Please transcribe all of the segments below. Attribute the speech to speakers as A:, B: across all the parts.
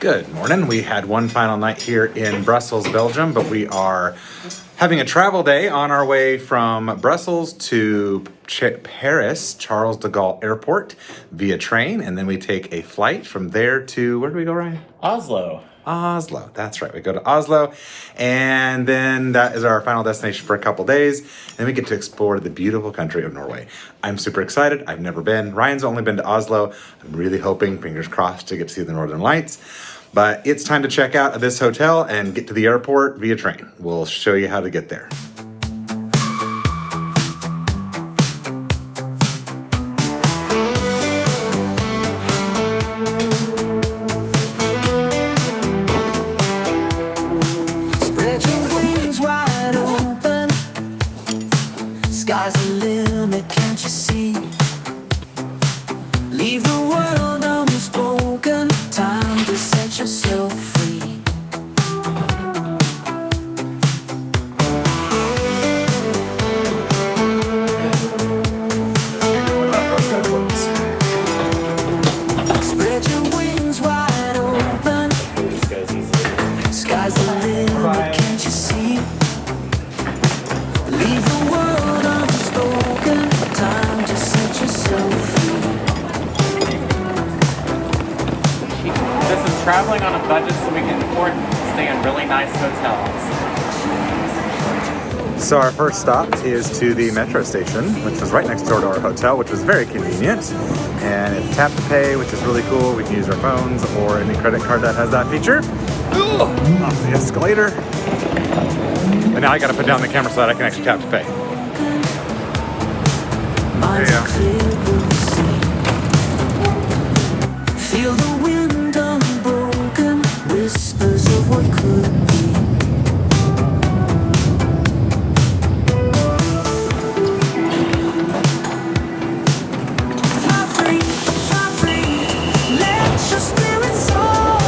A: Good morning. We had one final night here in Brussels, Belgium, but we are having a travel day on our way from Brussels to Paris, Charles de Gaulle Airport via train, and then we take a flight from there to, where do we go, Ryan?
B: Oslo.
A: Oslo, that's right. We go to Oslo, and then that is our final destination for a couple days. Then we get to explore the beautiful country of Norway. I'm super excited. I've never been. Ryan's only been to Oslo. I'm really hoping, fingers crossed, to get to see the Northern Lights. But it's time to check out of this hotel and get to the airport via train. We'll show you how to get there.
C: Spread your wings wide open. Sky's the limit, can't you see? Leave the world unspoken. Time to set yourself free. Spread your wings wide open. Sky's the limit, can't you see? Leave the world unspoken. Time to set yourself free.
B: This is traveling on a budget so we can afford to stay in really nice hotels.
A: So our first stop is to the metro station, which is right next door to our hotel, which was very convenient. And it's tap to pay, which is really cool. We can use our phones or any credit card that has that feature. Ugh, off the escalator. And now I gotta put down the camera so that I can actually tap to pay. There you go.
C: Feel the wind unbroken, whispers of what could be. Fly free, let your spirit soar.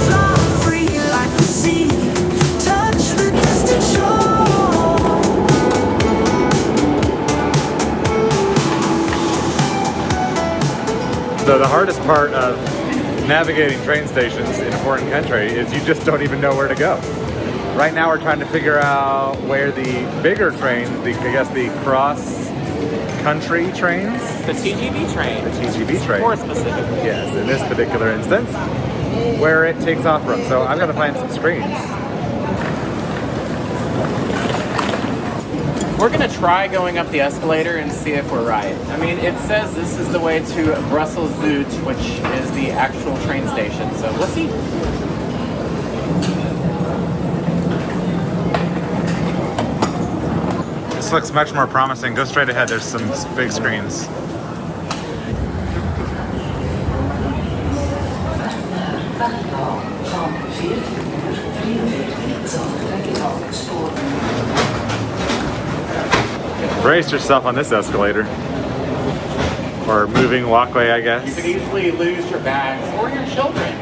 C: Fly free like the sea, touch the distant shore.
A: So the hardest part of navigating train stations in a foreign country is you just don't even know where to go. Right now we're trying to figure out where the bigger trains, the cross-country trains,
B: The TGV train.
A: the TGV train,
B: More specifically.
A: yes, in this particular instance, where it takes off from. So I've got to find some screens.
B: We're gonna try going up the escalator and see if we're right. I mean, it says this is the way to Brussels Zoot, which is the actual train station. So let's see.
A: This looks much more promising. Go straight ahead. There's some big screens. Brace yourself on this escalator. Or moving walkway, I
B: You
A: guess.
B: could easily lose your bags or your children.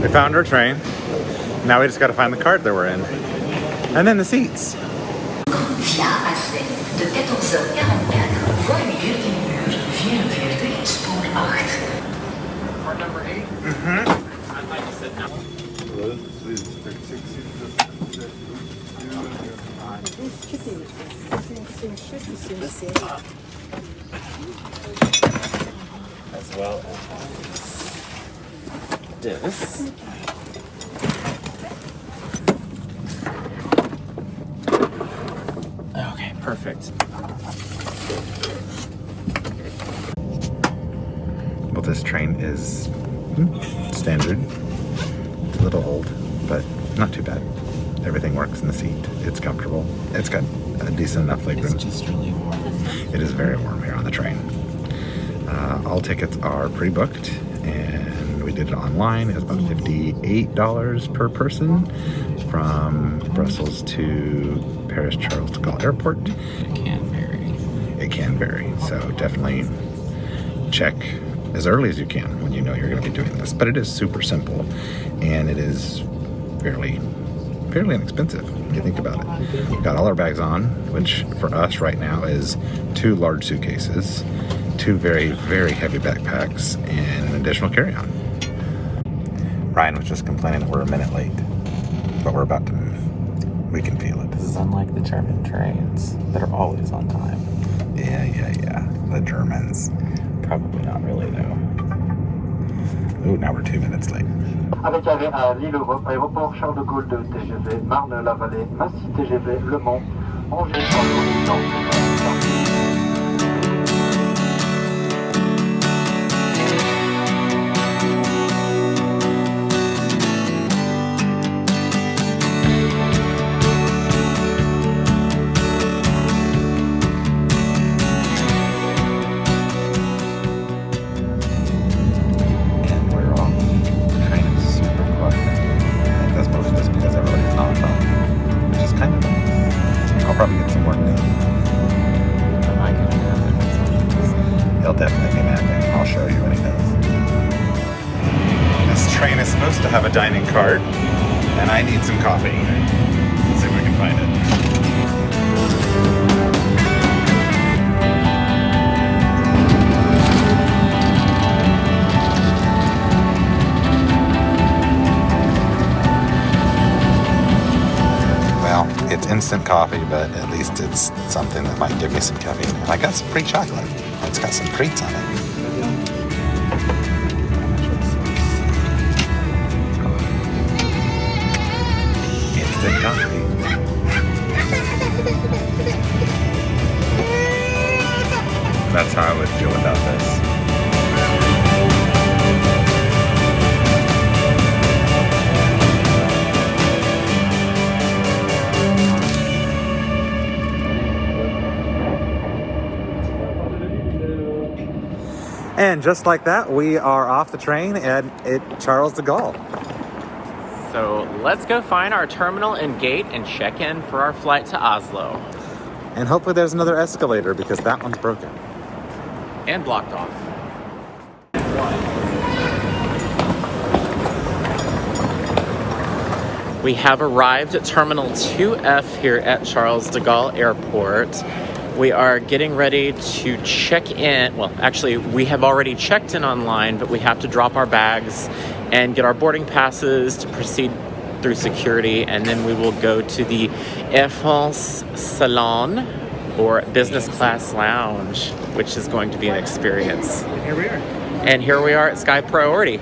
A: We found our train. Now we just got to find the cart that we're in. And then the seats.
D: Via Aspen de 14h44, voie Lugenburg 44 spoor 8.
B: Part number 8. I'd like to sit down. As well as this. Okay, perfect.
A: Well, this train is standard. It's a little old, but not too bad. Everything works in the seat. It's comfortable. It's got a decent enough legroom.
B: It's just really warm.
A: It is very warm here on the train. All tickets are pre-booked, and we did it online. It was about $58 per person from Brussels to Paris Charles de Gaulle Airport.
B: It can vary.
A: It can vary, so definitely check as early as you can when you know you're going to be doing this. But it is super simple, and it is fairly fairly inexpensive when you think about it. We've got all our bags on, which for us right now is 2 large suitcases, 2 very, very heavy backpacks, and an additional carry-on. Ryan was just complaining that we're a minute late, but we're about to move. We can feel it.
B: This is unlike the German trains that are always on time.
A: Yeah. The Germans.
B: Probably not really, though.
A: Ooh, now we're 2 minutes late.
E: Avec arrêt à Lille-Europe, aéroport Charles de Gaulle de TGV, Marne-la-Vallée, Massy TGV, Le Mans, Angers,
A: And we're off. Kind of super quiet. I think that's mostly just because everybody's not talking, which is kind of nice. I'll probably get some work done. He'll definitely be napping. I'll show you when he does. This train is supposed to have a dining cart, and I need some coffee. Let's see if we can find it. Well, it's instant coffee, but at least it's something that might give me some caffeine. And I got some free chocolate. It's got some treats on it. Instant coffee. That's how I would feel without this. And just like that, we are off the train at Charles de Gaulle.
B: So let's go find our terminal and gate and check in for our flight to Oslo.
A: And hopefully there's another escalator because that one's broken.
B: And blocked off. We have arrived at Terminal 2F here at Charles de Gaulle Airport. We are getting ready to check in. Well, actually, we have already checked in online, but we have to drop our bags and get our boarding passes to proceed through security, and then we will go to the Air France Salon, or business class lounge, which is going to be an experience.
A: Here we are.
B: And here we are at Sky Priority.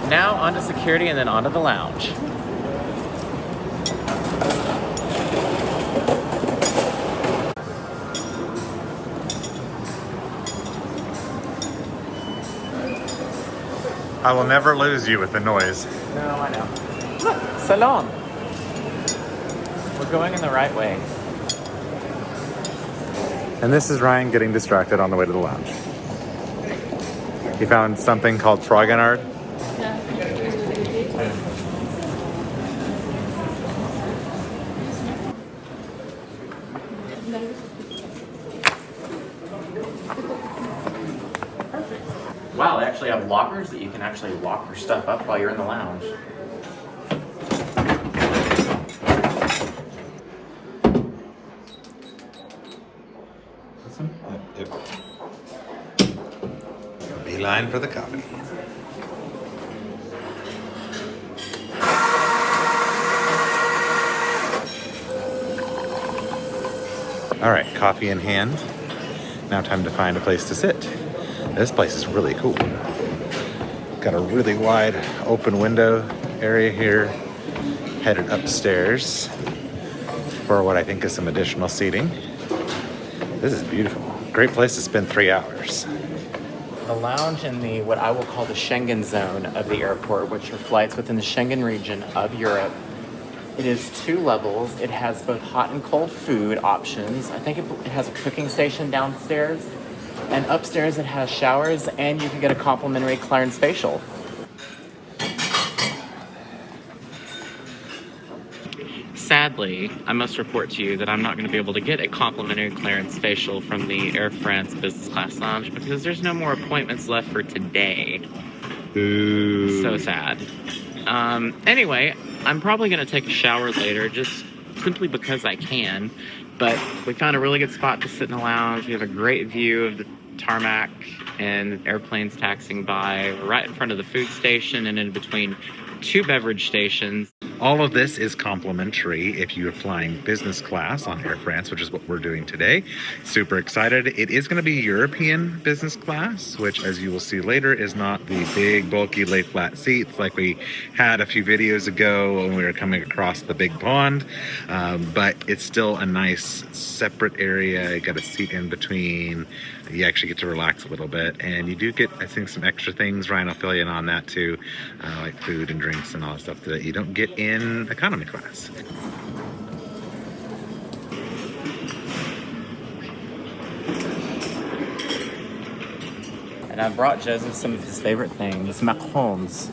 B: Now onto security and then onto the lounge.
A: I will never lose you with the noise.
B: No, I know. Look, salon. We're going in the right way.
A: And this is Ryan getting distracted on the way to the lounge. He found something called Fragenard.
B: Wow, they actually have lockers that you can actually lock your stuff up while you're in the lounge.
A: Beeline for the coffee. All right, coffee in hand. Now time to find a place to sit. This place is really cool. Got a really wide open window area here. Headed upstairs for what I think is some additional seating. This is beautiful. Great place to spend 3 hours.
B: The lounge in the, what I will call the Schengen zone of the airport, which are flights within the Schengen region of Europe. It is 2 levels. It has both hot and cold food options. I think it has a cooking station downstairs. And upstairs it has showers, and you can get a complimentary Clarins facial. Sadly, I must report to you that I'm not going to be able to get a complimentary clearance facial from the Air France business class lounge because there's no more appointments left for today.
A: Ooh.
B: So sad. Anyway, I'm probably going to take a shower later just simply because I can. But we found a really good spot to sit in the lounge. We have a great view of the tarmac and airplanes taxiing by. We're right in front of the food station and in between 2 beverage stations.
A: All of this is complimentary if you are flying business class on Air France, which is what we're doing today. Super excited. It is going to be European business class, which, as you will see later, is not the big, bulky, lay flat seats like we had a few videos ago when we were coming across the big pond. But it's still a nice separate area. You got a seat in between. You actually get to relax a little bit, and you do get, I think, some extra things. Ryan will fill you in on that too, like food and drinks and all that stuff that you don't get in economy class.
B: And I brought Joseph some of his favorite things, macarons.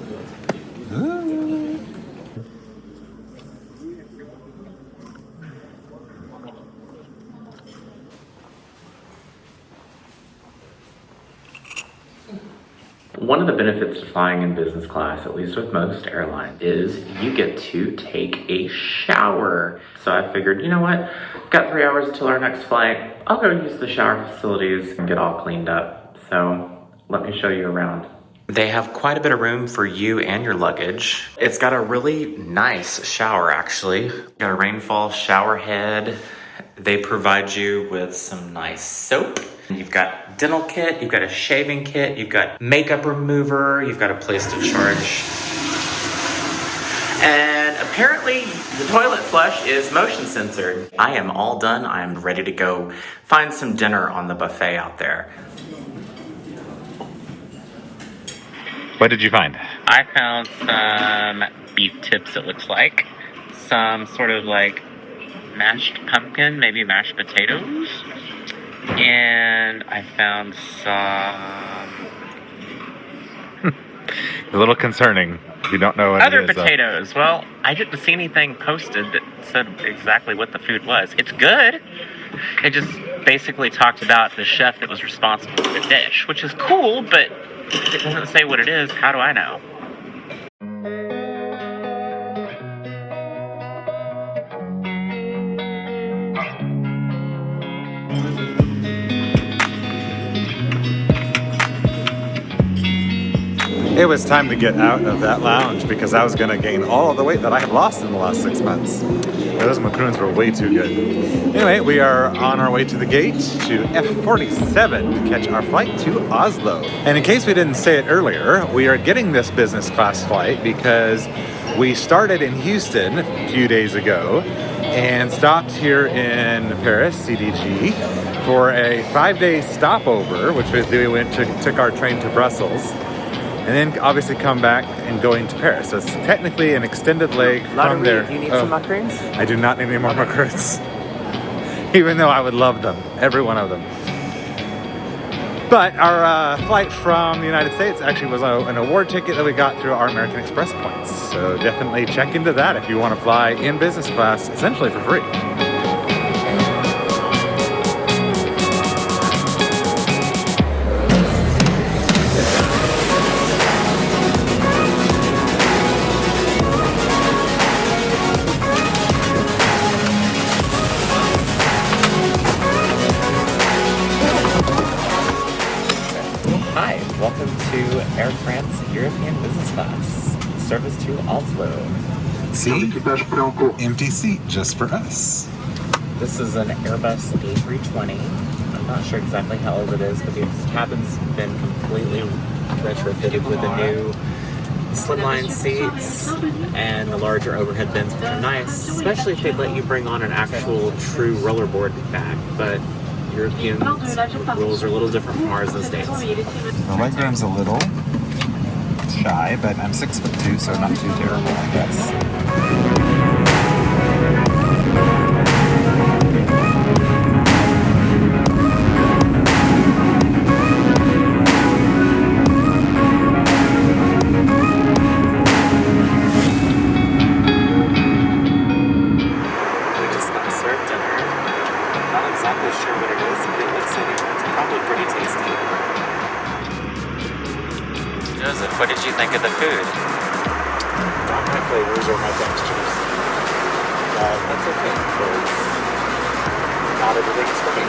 B: One of the benefits of flying in business class, at least with most airlines, is you get to take a shower. So I figured, you know what? I've got 3 hours until our next flight. I'll go use the shower facilities and get all cleaned up. So let me show you around. They have quite a bit of room for you and your luggage. It's got a really nice shower, actually. Got a rainfall shower head. They provide you with some nice soap. You've got dental kit, you've got a shaving kit, you've got makeup remover, you've got a place to charge. And apparently the toilet flush is motion censored. I am all done. I am ready to go find some dinner on the buffet out there.
A: What did you find?
B: I found some beef tips, it looks like. Some sort of like mashed pumpkin, maybe mashed potatoes. And I found some...
A: A little concerning. You don't know what
B: other
A: it is.
B: Potatoes. Well, I didn't see anything posted that said exactly what the food was. It's good. It just basically talked about the chef that was responsible for the dish, which is cool, but it doesn't say what it is. How do I know?
A: It was time to get out of that lounge because I was going to gain all of the weight that I have lost in the last 6 months. Those macaroons were way too good. Anyway, we are on our way to the gate to F47 to catch our flight to Oslo. And in case we didn't say it earlier, we are getting this business class flight because we started in Houston a few days ago and stopped here in Paris, CDG, for a 5-day stopover, which we took our train to Brussels. And then obviously come back and going to Paris. So it's technically an extended leg from there.
B: Do you need some macaroons?
A: I do not need any more macaroons. Even though I would love them. Every one of them. But our flight from the United States actually was an award ticket that we got through our American Express points. So definitely check into that if you want to fly in business class, essentially for free.
B: Hi, welcome to Air France European Business Class, service to Oslo.
A: See? Empty seat just for us.
B: This is an Airbus A320. I'm not sure exactly how old it is, but the cabin's been completely retrofitted with the new slimline seats and the larger overhead bins, which are nice, especially if they let you bring on an actual true rollerboard back. But European rules are a little different from ours in the States.
A: The leg room's a little shy, but I'm 6'2", so not too terrible, I guess.
B: What did you think of the food?
A: Not my flavors or my textures. But that's okay, because not everything is for me.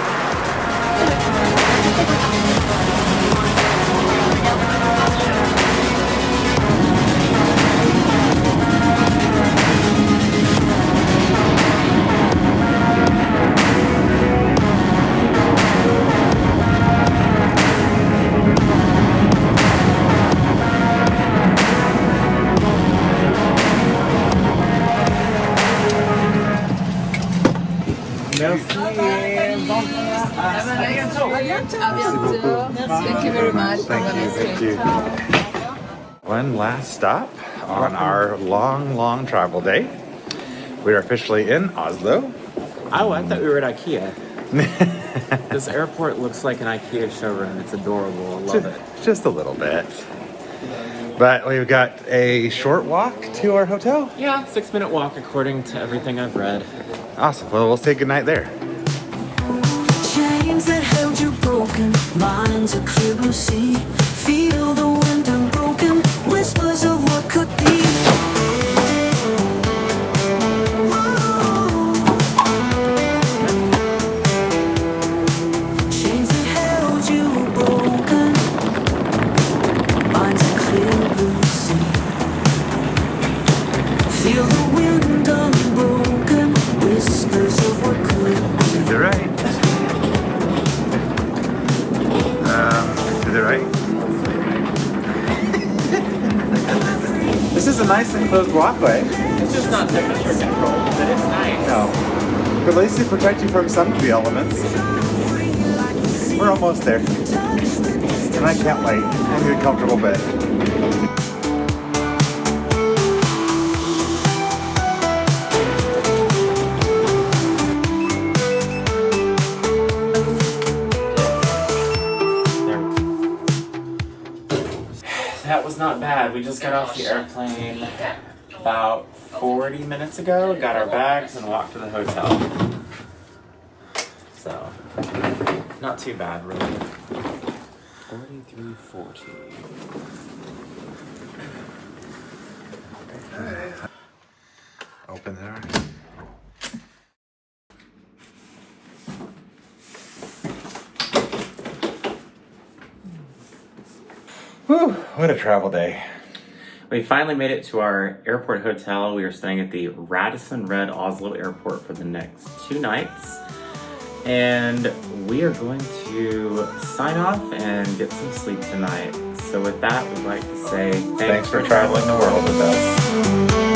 F: Thank you very much.
A: Thank you. One last stop on our long travel day. We are officially in Oslo.
B: Oh, I thought we were at IKEA. This airport looks like an IKEA showroom. It's adorable. I love it.
A: Just a little bit. But we've got a short walk to our hotel.
B: Yeah, 6-minute walk according to everything I've read.
A: Awesome. Well, we'll say goodnight there.
C: Chains that held you broken, minds a clear blue sea. Feel the wind unbroken, whispers of what could be. Chains that held you broken, minds a clear blue sea. Feel the wind unbroken, whispers of what could be.
A: To the right. To the right. This is a nice enclosed walkway.
B: It's just not temperature controlled, but it's nice.
A: No. But at least they protect you from some of the elements. We're almost there. And I can't wait. I need a comfortable bed.
B: That was not bad. We just got off the airplane about 40 minutes ago, got our bags, and walked to the hotel. So, not too bad, really. 4340.
A: Open there. Whew, what a travel day.
B: We finally made it to our airport hotel. We are staying at the Radisson Red Oslo Airport for the next 2 nights. And we are going to sign off and get some sleep tonight. So with that, we'd like to say
A: Thanks for traveling the world with us.